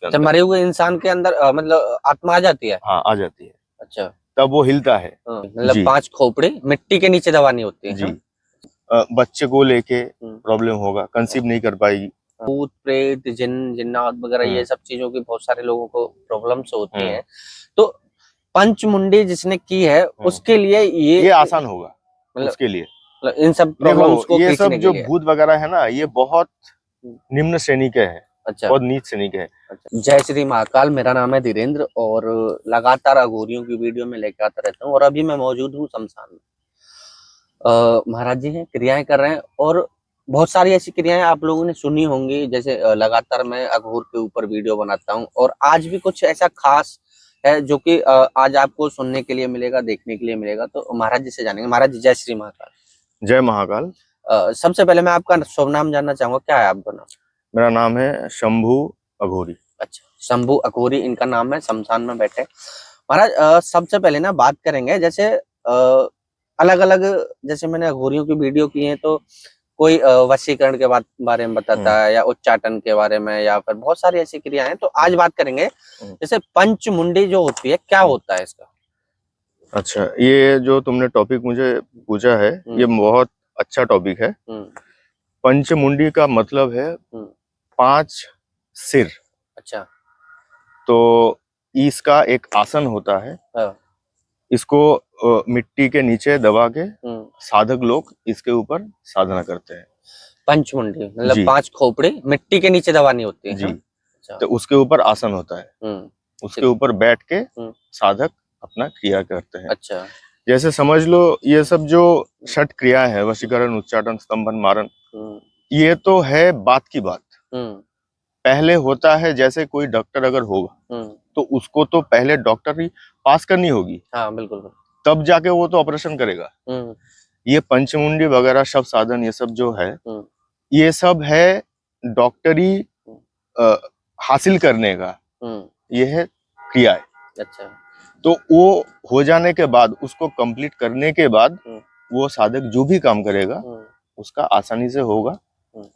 जब अंदर। मरे हुए इंसान के अंदर मतलब आत्मा आ जाती है? हाँ, आ जाती है, अच्छा। तब वो हिलता है। मतलब जी 5 खोपड़ी मिट्टी के नीचे दबानी होती है, जी। हाँ? बच्चे को लेके प्रॉब्लम होगा, कंसीव नहीं कर पाएगी। भूत प्रेत जिन्नात वगैरह ये सब चीजों की बहुत सारे लोगों को प्रॉब्लम्स होती हैं। तो पंचमुंडी जिसने की है उसके लिए ये आसान होगा मतलब उसके लिए। इन सब प्रॉब्लम्स को ये सब खींचने के जो लिए। भूत वगैरह है ना, ये बहुत निम्न श्रेणी के हैं। अच्छा। बहुत नीच श्रेणी के हैं। अच्छा। जय श्री महाकाल, मेरा नाम है धीरेन्द्र और लगातार अघोरियों की वीडियो में लेकर आता रहता हूँ और अभी मैं मौजूद हूँ शमशान में। महाराज जी हैं, क्रियाएं कर रहे हैं और बहुत सारी ऐसी क्रियाएं आप लोगों ने सुनी होंगी। जैसे लगातार मैं अघोर के ऊपर वीडियो बनाता हूं और आज भी कुछ ऐसा खास है जो कि आज आपको सुनने के लिए मिलेगा, देखने के लिए मिलेगा। तो महाराज जी से जानेंगे। महाराज जी, जय श्री महाकाल। जय महाकाल। सबसे पहले मैं आपका शुभ नाम जानना चाहूंगा, क्या है आपका नाम? मेरा नाम है शंभू अघोरी। अच्छा, शंभू अघोरी इनका नाम है, शमशान में बैठे। महाराज सबसे पहले ना बात करेंगे, जैसे अलग अलग, जैसे मैंने अघोरियों की वीडियो की है तो कोई वशीकरण के बारे में बताता है या उच्चाटन के बारे में या फिर बहुत सारी ऐसी क्रियाएं हैं। तो आज बात करेंगे जैसे पंचमुंडी जो होती है, क्या होता है इसका? अच्छा, ये जो तुमने टॉपिक मुझे पूछा है ये बहुत अच्छा टॉपिक है। पंचमुंडी का मतलब है 5 सिर। अच्छा। तो इसका एक आसन होता है। हाँ। इसको मिट्टी के नीचे दबा के साधक लोग इसके ऊपर साधना करते हैं। पंचमुंडी मतलब 5 खोपड़ी मिट्टी के नीचे दबानी होती है, जी। अच्छा। तो उसके ऊपर आसन होता है, उसके ऊपर बैठ के साधक अपना क्रिया करते हैं। अच्छा। जैसे समझ लो ये सब जो 6 क्रिया है, वशीकरण, उच्चाटन, स्तंभन, मारण, ये तो है बात की बात। पहले होता है जैसे कोई डॉक्टर अगर होगा तो उसको तो पहले डॉक्टरी पास करनी होगी। हाँ, बिल्कुल। तब जाके वो तो ऑपरेशन करेगा। ये पंचमुंडी वगैरह सब साधन ये सब जो है ये सब है डॉक्टरी हासिल करने का, ये है क्रिया है। अच्छा। तो वो हो जाने के बाद, उसको कंप्लीट करने के बाद वो साधक जो भी काम करेगा उसका आसानी से होगा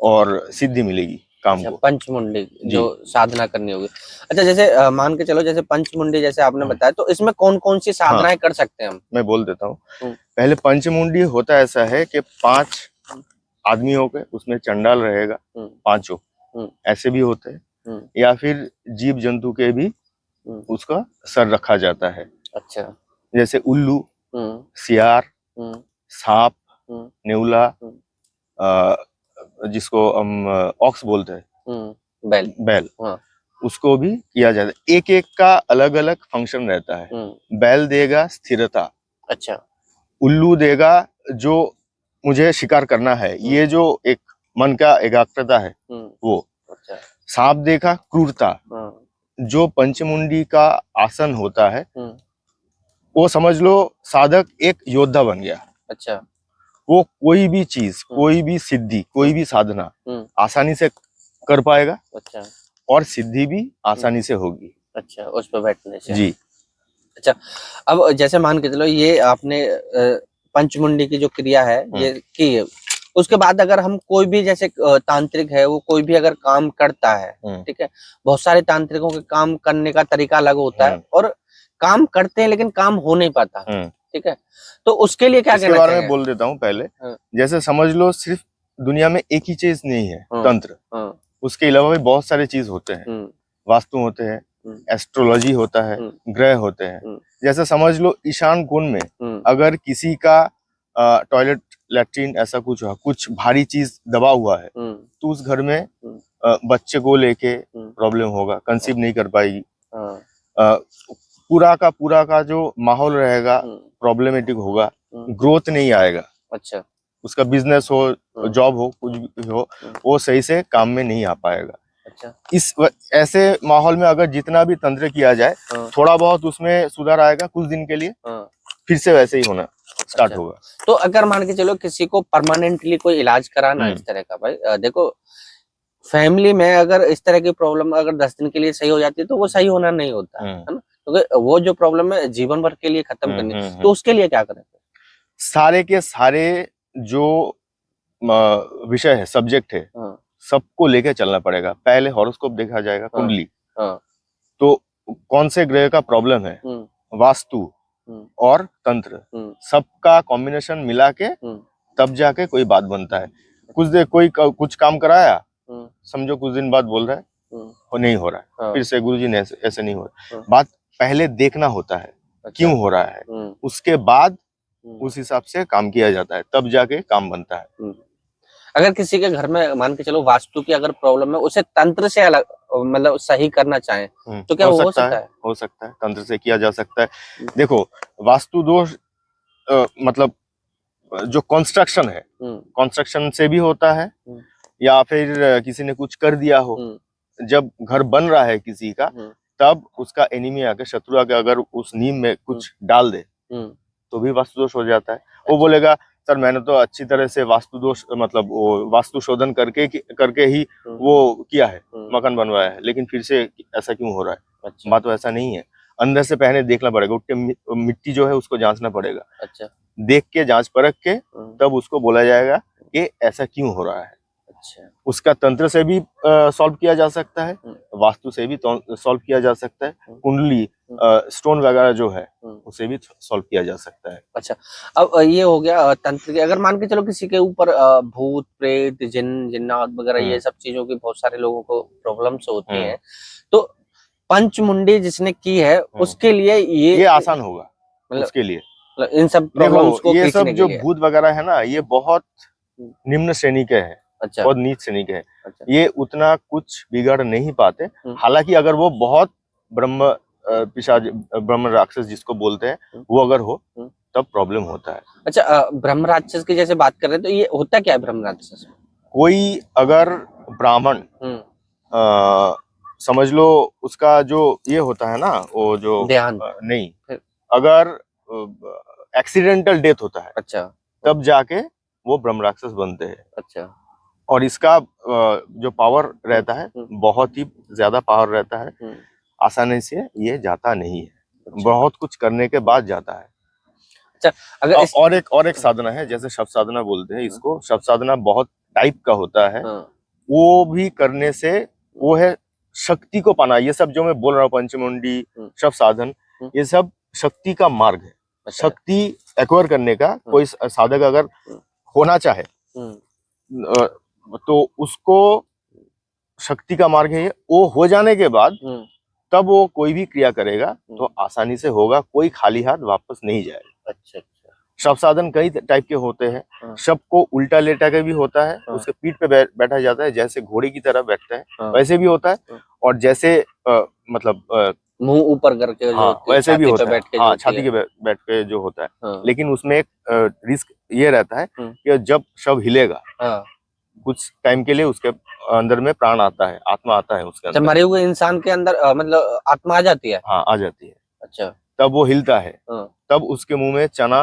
और सिद्धि मिलेगी काम अच्छा, को। पंचमुंडी जो साधना करनी होगी। अच्छा, जैसे मान के चलो जैसे पंचमुंडी जैसे आपने बताया, तो इसमें कौन कौन सी साधनाएं कर सकते हैं हम? मैं बोल देता हूँ। पहले पंचमुंडी होता ऐसा है कि 5 आदमियों के उसमें चंडाल रहेगा, 5 ऐसे भी होते हैं, या फिर जीव जंतु के भी उसका सर रखा जाता है। अच्छा। जैसे उल्लू, सियार, सांप, नेउला, जिसको हम ऑक्स बोलते हैं, बैल, उसको भी किया जाता है। एक एक का अलग अलग फंक्शन रहता है। बैल देगा स्थिरता। अच्छा। उल्लू देगा जो मुझे शिकार करना है, ये जो एक मन का एकाग्रता है वो। अच्छा। सांप देखा क्रूरता। जो पंचमुंडी का आसन होता है वो समझ लो साधक एक योद्धा बन गया। अच्छा। वो कोई भी चीज, कोई भी सिद्धि, कोई भी साधना आसानी से कर पाएगा। अच्छा। और सिद्धि भी आसानी से होगी। अच्छा, उस पर बैठने से। जी। अच्छा, अब जैसे मान के चलो ये आपने पंचमुंडी की जो क्रिया है ये की है, उसके बाद अगर हम कोई भी जैसे तांत्रिक है वो कोई भी अगर काम करता है, ठीक है, बहुत सारे तांत्रिकों के काम करने का तरीका अलग होता है और काम करते हैं लेकिन काम हो नहीं पाता, ठीक है, तो उसके लिए क्या कहना चाहिए? इसके बारे में बोल देता हूँ पहले। जैसे समझ लो सिर्फ दुनिया में एक ही चीज नहीं है, तंत्र। उसके अलावा भी बहुत सारे चीज होते हैं, वास्तु होते हैं, एस्ट्रोलॉजी होता है, ग्रह होते हैं। जैसे समझ लो ईशान कोण में अगर किसी का टॉयलेट, लैट्रिन ऐसा कुछ हुआ, कुछ भारी चीज दबा हुआ है तो उस घर में बच्चे को लेके प्रॉब्लम होगा, कंसीव नहीं कर पाएगी। पूरा का जो माहौल रहेगा प्रॉब्लमेटिक होगा, ग्रोथ नहीं आएगा। अच्छा। उसका बिजनेस हो, जॉब हो, कुछ भी हो, वो सही से काम में नहीं आ पाएगा। अच्छा। ऐसे माहौल में अगर जितना भी तंत्र किया जाए थोड़ा बहुत उसमें सुधार आएगा कुछ दिन के लिए, फिर से वैसे ही होना स्टार्ट होगा। तो अगर मान के चलो किसी को परमानेंटली कोई इलाज कराना इस तरह का, भाई देखो फैमिली में अगर इस तरह की प्रॉब्लम अगर 10 दिन के लिए सही हो जाती है तो वो सही होना नहीं होता है ना, क्योंकि तो वो जो प्रॉब्लम है जीवन भर के लिए खत्म करनी है, तो उसके लिए क्या करें? सारे के सारे जो विषय है, सब्जेक्ट है, सबको लेके चलना पड़ेगा। पहले हॉरोस्कोप देखा जाएगा, कुंडली, हाँ। तो कौन से ग्रह का प्रॉब्लम है, वास्तु और तंत्र, सबका कॉम्बिनेशन मिला के तब जाके कोई बात बनता है। कोई कुछ काम कराया, समझो कुछ दिन बाद बोल रहा है वो नहीं हो रहा है, हाँ। फिर से गुरुजी ने ऐसे नहीं हो रहा। बात पहले देखना होता है, अच्छा। क्यों हो रहा है, उसके बाद उस हिसाब से काम किया जाता है, तब जाके काम बनता है। अगर किसी के घर में मान के चलो वास्तु की अगर प्रॉब्लम है, उसे तंत्र से अलग मतलब सही करना चाहे तो क्या हो सकता है? हो सकता है, तंत्र से किया जा सकता है। देखो, वास्तु दोष मतलब जो कंस्ट्रक्शन है, कंस्ट्रक्शन से भी होता है, या फिर किसी ने कुछ कर दिया हो। जब घर बन रहा है किसी का, तब उसका एनिमी आके, शत्रु आके अगर उस नींव में कुछ डाल दे तो भी वास्तु दोष हो जाता है। वो बोलेगा सर मैंने तो अच्छी तरह से वास्तु दोष मतलब वो वास्तु शोधन करके ही वो किया है, मकान बनवाया है, लेकिन फिर से ऐसा क्यों हो रहा है? अच्छा। बात तो ऐसा नहीं है, अंदर से पहले देखना पड़ेगा, उठ के मिट्टी जो है उसको जांचना पड़ेगा। अच्छा। देख के जांच परख के तब उसको बोला जाएगा कि ऐसा क्यों हो रहा है। अच्छा। उसका तंत्र से भी सॉल्व किया जा सकता है, वास्तु से भी सॉल्व किया जा सकता है, कुंडली स्टोन वगैरह जो है उसे भी सॉल्व किया जा सकता है। अच्छा, अब ये हो गया तंत्र के। अगर मान के चलो किसी के ऊपर भूत प्रेत जिन्नात वगैरह ये सब चीजों की बहुत सारे लोगों को प्रॉब्लम्स होती हैं, तो पंचमुंडी जिसने की है उसके लिए ये आसान होगा, मतलब उसके लिए इन सब प्रॉब्लम्स को ये सब जो के लिए। भूत वगैरह है ना, ये बहुत निम्न श्रेणी के हैं। अच्छा। बहुत नीच श्रेणी के हैं। अच्छा। ये उतना कुछ बिगाड़ नहीं पाते। हालांकि अगर वो बहुत ब्रह्म पिशाच, ब्रह्म राक्षस जिसको बोलते हैं, वो अगर हो तब प्रॉब्लम होता है। अच्छा, ब्रह्म राक्षस की जैसे बात कर रहे हैं, तो ये होता क्या है ब्रह्म राक्षस? कोई अगर ब्राह्मण समझ लो, उसका जो ये होता है ना, वो जो देहांत नहीं, अगर एक्सीडेंटल डेथ होता है, अच्छा, तब जाके वो ब्रह्म राक्षस बनते हैं। अच्छा। और इसका जो पावर रहता है बहुत ही ज्यादा पावर रहता है, आसानी से ये जाता नहीं है। अच्छा। बहुत कुछ करने के बाद जाता है। अच्छा, अगर और एक साधना है, जैसे शव साधना बोलते हैं इसको। शव साधना बहुत टाइप का होता है। वो भी करने से वो है शक्ति को पाना। ये सब जो मैं बोल रहा हूँ, पंचमुंडी, शव साधन, ये सब शक्ति का मार्ग है। अच्छा। शक्ति एक्वायर करने का कोई साधक अगर होना चाहे तो उसको शक्ति का मार्ग है ये। वो हो जाने के बाद तब वो कोई भी क्रिया करेगा तो आसानी से होगा, कोई खाली हाथ वापस नहीं जाएगा। अच्छा। शव साधन कई टाइप के होते हैं। शव को उल्टा लेटा के भी होता है, उसके पीठ पे बैठा जाता है, जैसे घोड़े की तरह बैठते हैं वैसे भी होता है। और जैसे मतलब मुंह ऊपर करके वैसे भी होता है, छाती के बैठ के जो होता है। लेकिन उसमें एक रिस्क ये रहता है कि जब शव हिलेगा कुछ टाइम के लिए उसके अंदर में प्राण आता है, आत्मा आता है उसके अंदर। मरे हुए इंसान के अंदर मतलब आत्मा आ जाती है? हाँ, आ जाती है। अच्छा। तब वो हिलता है, तब उसके मुंह में चना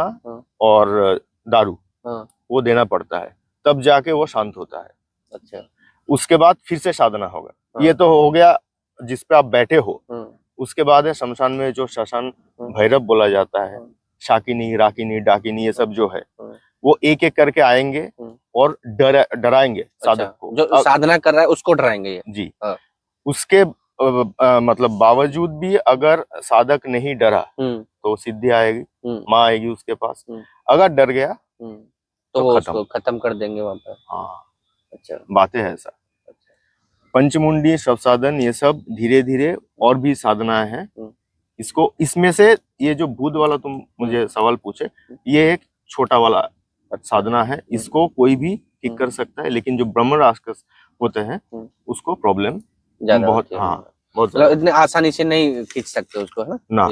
और दारू वो देना पड़ता है, तब जाके वो शांत होता है। अच्छा। उसके बाद फिर से साधना होगा। ये तो हो गया जिस पे आप बैठे हो। उसके बाद है शमशान में जो शमशान भैरव बोला जाता है, शाकिनी, राकिनी, डाकिनी, ये सब जो है वो एक एक करके आएंगे और डराएंगे साधक को। जो साधना कर रहा है उसको डराएंगे ये। जी। उसके मतलब बावजूद भी अगर साधक नहीं डरा तो सिद्धि आएगी, माँ आएगी उसके पास। अगर डर गया तो वो उसको खत्म कर देंगे वहां पर। हाँ। अच्छा, बातें है ऐसा। पंचमुंडी, शव साधन, ये सब धीरे धीरे और भी साधनाएं हैं। इसको इसमें से ये जो भूत वाला तुम मुझे सवाल पूछे, ये एक छोटा वाला साधना है। इसको कोई भी ठीक कर सकता है, लेकिन जो ब्रह्म राक्षस होते हैं उसको प्रॉब्लम बहुत बहुत मतलब इतने आसानी से नहीं खींच सकते उसको, है ना?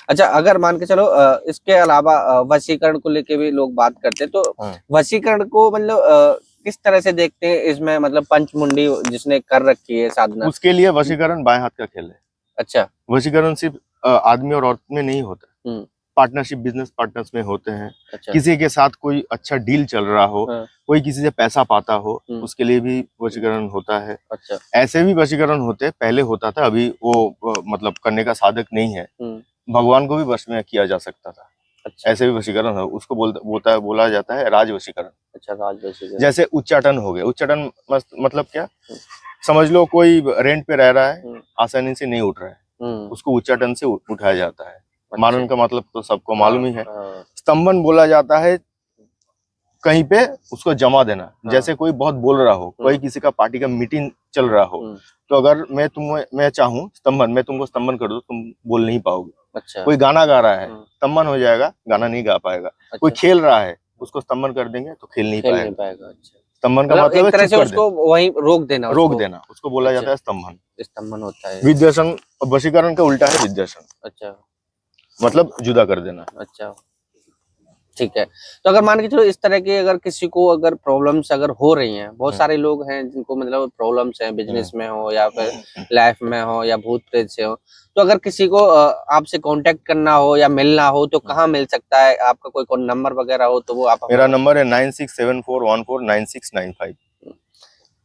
अच्छा, अगर मान के चलो इसके अलावा वशीकरण को लेके भी लोग बात करते हैं, तो वशीकरण को मतलब किस तरह से देखते हैं इसमें? मतलब पंचमुंडी जिसने कर रखी है साधना, उसके लिए वशीकरण बाएं हाथ का खेल है। अच्छा। वशीकरण सिर्फ आदमी और औरत में नहीं होता, पार्टनरशिप, बिजनेस पार्टनर्स में होते हैं। अच्छा। किसी के साथ कोई अच्छा डील चल रहा हो, कोई किसी से पैसा पाता हो, उसके लिए भी वशीकरण होता है। अच्छा। ऐसे भी वशीकरण होते, पहले होता था, अभी वो मतलब करने का साधक नहीं है। भगवान को भी वश में किया जा सकता था। अच्छा। ऐसे भी वशीकरण है, उसको बोला जाता है राज वशीकरण। अच्छा, राज वशीकरण। जैसे उच्चाटन हो गया। उच्चाटन मतलब क्या? समझ लो कोई रेंट पे रह रहा है, आसानी से नहीं उठ रहा है, उसको उच्चाटन से उठाया जाता है। मारन का मतलब तो सबको मालूम ही है। स्तंभन बोला जाता है कहीं पे उसको जमा देना। जैसे कोई बहुत बोल रहा हो, कोई किसी का पार्टी का मीटिंग चल रहा हो, तो अगर मैं चाहूँ स्तंभन, मैं तुमको स्तंभन कर दूं, तुम बोल नहीं पाओगे। अच्छा। कोई गाना गा रहा है, स्तंभन हो जाएगा, गाना नहीं गा पाएगा। अच्छा। कोई खेल रहा है, उसको स्तंभन कर देंगे तो खेल नहीं पाएगा। अच्छा। स्तंभन का मतलब एक तरह से उसको वहीं रोक देना, उसको बोला जाता है स्तंभन। स्तंभन होता है। विद्यासन वशीकरण का उल्टा है विद्यासन। अच्छा, मतलब जुदा कर देना। अच्छा, ठीक है। तो अगर मान के चलो इस तरह की अगर किसी को अगर प्रॉब्लम्स अगर हो रही हैं, बहुत सारे लोग हैं जिनको मतलब प्रॉब्लम्स हैं, बिजनेस में हो या फिर लाइफ में हो या भूत प्रेत से हो, तो अगर किसी को आपसे कांटेक्ट करना हो या मिलना हो तो कहाँ मिल सकता है? आपका कोई नंबर वगैरह हो तो वो आप। मेरा नंबर है 9674149695।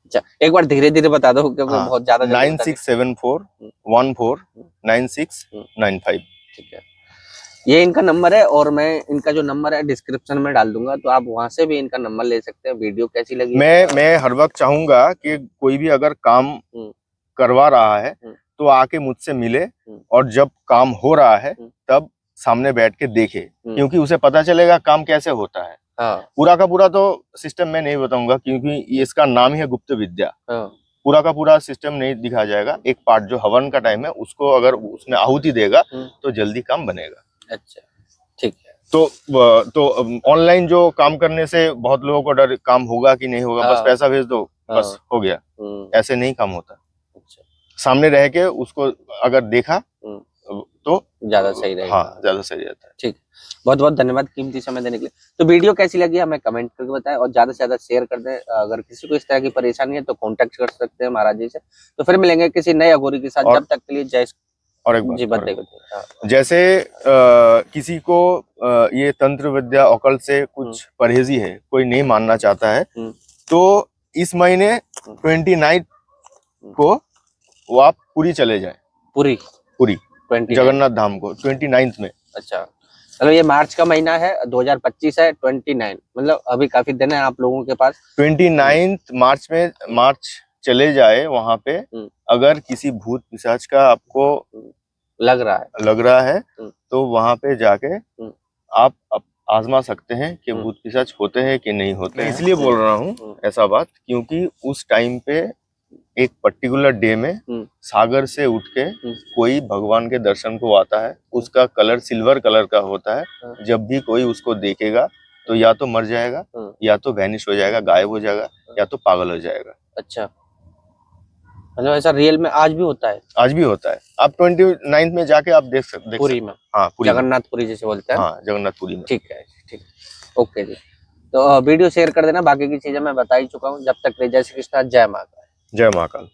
अच्छा, एक बार धीरे धीरे बता दो क्योंकि बहुत ज्यादा। 9674149695। ठीक है, ये इनका नंबर है और मैं इनका जो नंबर है डिस्क्रिप्शन में डाल दूंगा, तो आप वहां से भी इनका नंबर ले सकते हैं। वीडियो कैसी लगी? मैं हर वक्त चाहूंगा कि कोई भी अगर काम करवा रहा है तो आके मुझसे मिले, और जब काम हो रहा है तब सामने बैठ के देखे, क्योंकि उसे पता चलेगा काम कैसे होता है। पूरा का पूरा तो सिस्टम मैं नहीं बताऊंगा, क्योंकि इसका नाम ही है गुप्त विद्या। पूरा का पूरा सिस्टम नहीं दिखाया जाएगा। एक पार्ट जो हवन का टाइम है उसको अगर उसमें आहुति देगा तो जल्दी काम बनेगा। अच्छा, ठीक है। तो ऑनलाइन जो काम करने से बहुत लोगों को डर, काम होगा कि नहीं होगा, बस पैसा भेज दो बस हो गया, ऐसे नहीं काम होता। अच्छा, सामने रह के उसको अगर देखा तो ज्यादा सही रहेगा। हाँ, ज्यादा सही रहता है। ठीक, बहुत बहुत धन्यवाद कीमती समय देने के लिए। तो वीडियो कैसी लगी हमें कमेंट करके बताएं और ज्यादा से ज्यादा शेयर कर दें। अगर किसी को इस तरह की परेशानी है तो कांटेक्ट कर सकते हैं महाराज जी से। तो फिर मिलेंगे किसी नए अघोरी के साथ, जब तक के लिए जय। और एक बात जैसे किसी को ये तंत्र विद्या ऑकल्ट से कुछ परहेजी है, कोई नहीं मानना चाहता है, तो इस महीने 29 को वो आप पुरी चले जाए। पुरी जगन्नाथ धाम को 29 में। अच्छा, मतलब ये मार्च का महीना है, 2025 है, 29 मतलब अभी काफी दिन है आप लोगों के पास। 29 मार्च चले जाए वहां पे। अगर किसी भूत पिशाच का आपको लग रहा है तो वहां पे जाके आप आजमा सकते हैं कि भूत पिशाच होते हैं कि नहीं होते हैं। इसलिए बोल रहा हूँ ऐसा बात, क्योंकि उस टाइम पे एक पर्टिकुलर डे में सागर से उठ के कोई भगवान के दर्शन को आता है। उसका कलर सिल्वर कलर का होता है। जब भी कोई उसको देखेगा तो या तो मर जाएगा, या तो वैनिश हो जाएगा, गायब हो जाएगा, या तो पागल हो जाएगा। अच्छा, मतलब ऐसा रियल में आज भी होता है? आज भी होता है। आप 29 में जाके आप देख सकते। पुरी में? हाँ, जगन्नाथपुरी जैसे बोलते हैं। हाँ, जगन्नाथपुरी में। ठीक है, ठीक, ओके जी। तो वीडियो शेयर कर देना, बाकी की चीजें मैं बता ही चुका हूँ। जब तक जय श्री कृष्ण, जय महाकाल। जय महाकाल।